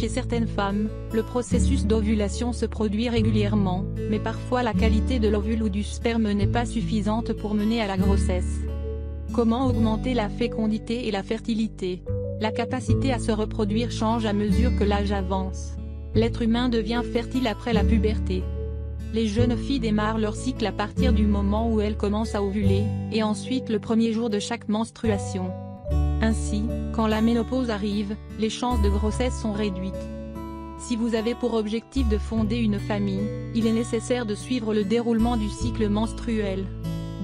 Chez certaines femmes, le processus d'ovulation se produit régulièrement, mais parfois la qualité de l'ovule ou du sperme n'est pas suffisante pour mener à la grossesse. Comment augmenter la fécondité et la fertilité? La capacité à se reproduire change à mesure que l'âge avance. L'être humain devient fertile après la puberté. Les jeunes filles démarrent leur cycle à partir du moment où elles commencent à ovuler, et ensuite le premier jour de chaque menstruation. Ainsi, quand la ménopause arrive, les chances de grossesse sont réduites. Si vous avez pour objectif de fonder une famille, il est nécessaire de suivre le déroulement du cycle menstruel.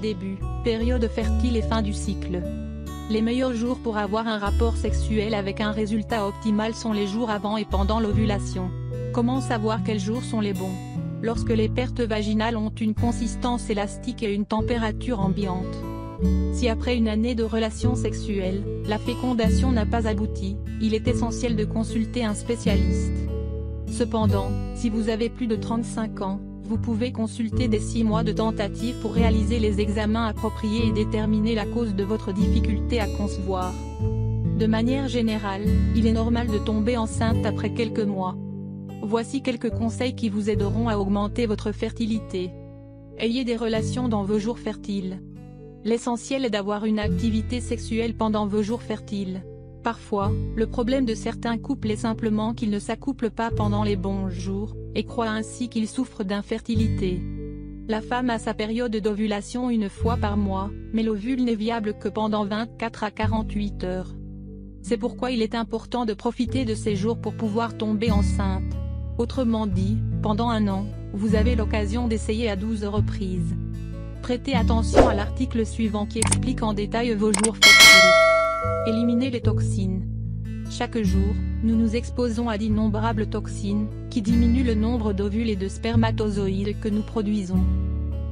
Début, période fertile et fin du cycle. Les meilleurs jours pour avoir un rapport sexuel avec un résultat optimal sont les jours avant et pendant l'ovulation. Comment savoir quels jours sont les bons? Lorsque les pertes vaginales ont une consistance élastique et une température ambiante. Si après une année de relations sexuelles, la fécondation n'a pas abouti, il est essentiel de consulter un spécialiste. Cependant, si vous avez plus de 35 ans, vous pouvez consulter des 6 mois de tentative pour réaliser les examens appropriés et déterminer la cause de votre difficulté à concevoir. De manière générale, il est normal de tomber enceinte après quelques mois. Voici quelques conseils qui vous aideront à augmenter votre fertilité. Ayez des relations dans vos jours fertiles. L'essentiel est d'avoir une activité sexuelle pendant vos jours fertiles. Parfois, le problème de certains couples est simplement qu'ils ne s'accouplent pas pendant les bons jours, et croient ainsi qu'ils souffrent d'infertilité. La femme a sa période d'ovulation une fois par mois, mais l'ovule n'est viable que pendant 24 à 48 heures. C'est pourquoi il est important de profiter de ces jours pour pouvoir tomber enceinte. Autrement dit, pendant un an, vous avez l'occasion d'essayer à 12 reprises. Prêtez attention à l'article suivant qui explique en détail vos jours fertiles. Éliminez les toxines. Chaque jour, nous nous exposons à d'innombrables toxines, qui diminuent le nombre d'ovules et de spermatozoïdes que nous produisons.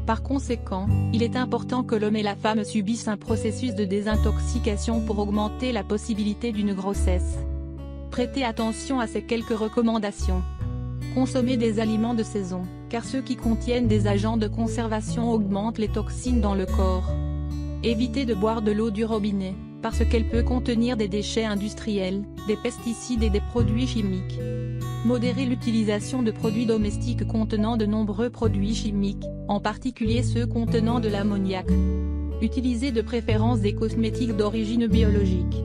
Par conséquent, il est important que l'homme et la femme subissent un processus de désintoxication pour augmenter la possibilité d'une grossesse. Prêtez attention à ces quelques recommandations. Consommez des aliments de saison, car ceux qui contiennent des agents de conservation augmentent les toxines dans le corps. Évitez de boire de l'eau du robinet, parce qu'elle peut contenir des déchets industriels, des pesticides et des produits chimiques. Modérez l'utilisation de produits domestiques contenant de nombreux produits chimiques, en particulier ceux contenant de l'ammoniac. Utilisez de préférence des cosmétiques d'origine biologique.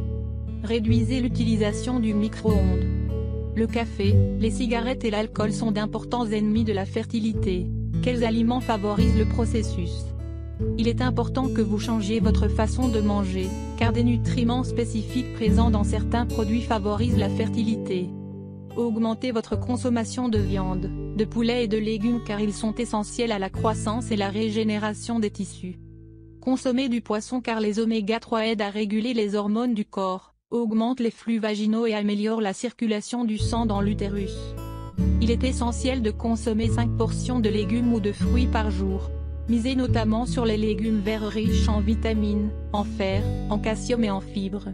Réduisez l'utilisation du micro-ondes. Le café, les cigarettes et l'alcool sont d'importants ennemis de la fertilité. Quels aliments favorisent le processus? Il est important que vous changiez votre façon de manger, car des nutriments spécifiques présents dans certains produits favorisent la fertilité. Augmentez votre consommation de viande, de poulet et de légumes car ils sont essentiels à la croissance et la régénération des tissus. Consommez du poisson car les oméga 3 aident à réguler les hormones du corps, augmentent les flux vaginaux et améliorent la circulation du sang dans l'utérus. Il est essentiel de consommer 5 portions de légumes ou de fruits par jour. Misez notamment sur les légumes verts riches en vitamines, en fer, en calcium et en fibres.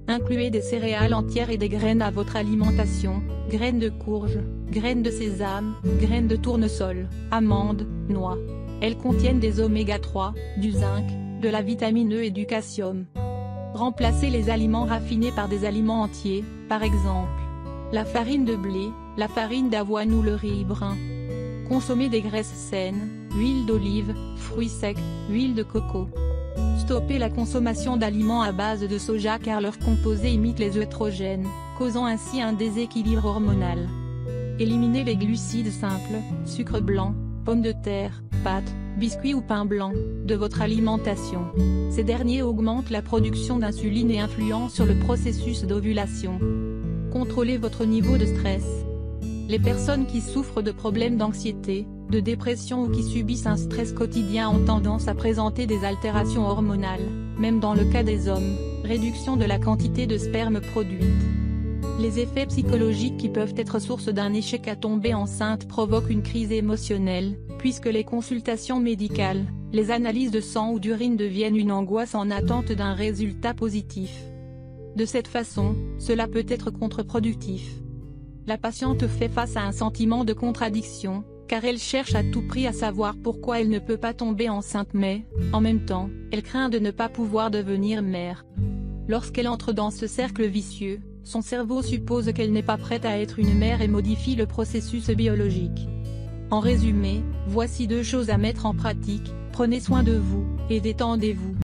Incluez des céréales entières et des graines à votre alimentation, graines de courge, graines de sésame, graines de tournesol, amandes, noix. Elles contiennent des oméga 3, du zinc, de la vitamine E et du calcium. Remplacez les aliments raffinés par des aliments entiers, par exemple la farine de blé, la farine d'avoine ou le riz brun. Consommez des graisses saines, huile d'olive, fruits secs, huile de coco. Stoppez la consommation d'aliments à base de soja car leurs composés imitent les œstrogènes, causant ainsi un déséquilibre hormonal. Éliminez les glucides simples, sucre blanc, pommes de terre, pâtes, biscuits ou pain blanc, de votre alimentation. Ces derniers augmentent la production d'insuline et influencent sur le processus d'ovulation. Contrôlez votre niveau de stress. Les personnes qui souffrent de problèmes d'anxiété, de dépression ou qui subissent un stress quotidien ont tendance à présenter des altérations hormonales, même dans le cas des hommes, réduction de la quantité de sperme produite. Les effets psychologiques qui peuvent être source d'un échec à tomber enceinte provoquent une crise émotionnelle, puisque les consultations médicales, les analyses de sang ou d'urine deviennent une angoisse en attente d'un résultat positif. De cette façon, cela peut être contre-productif. La patiente fait face à un sentiment de contradiction, car elle cherche à tout prix à savoir pourquoi elle ne peut pas tomber enceinte mais, en même temps, elle craint de ne pas pouvoir devenir mère. Lorsqu'elle entre dans ce cercle vicieux, Son cerveau suppose qu'elle n'est pas prête à être une mère et modifie le processus biologique. En résumé, voici 2 choses à mettre en pratique: prenez soin de vous, et détendez-vous.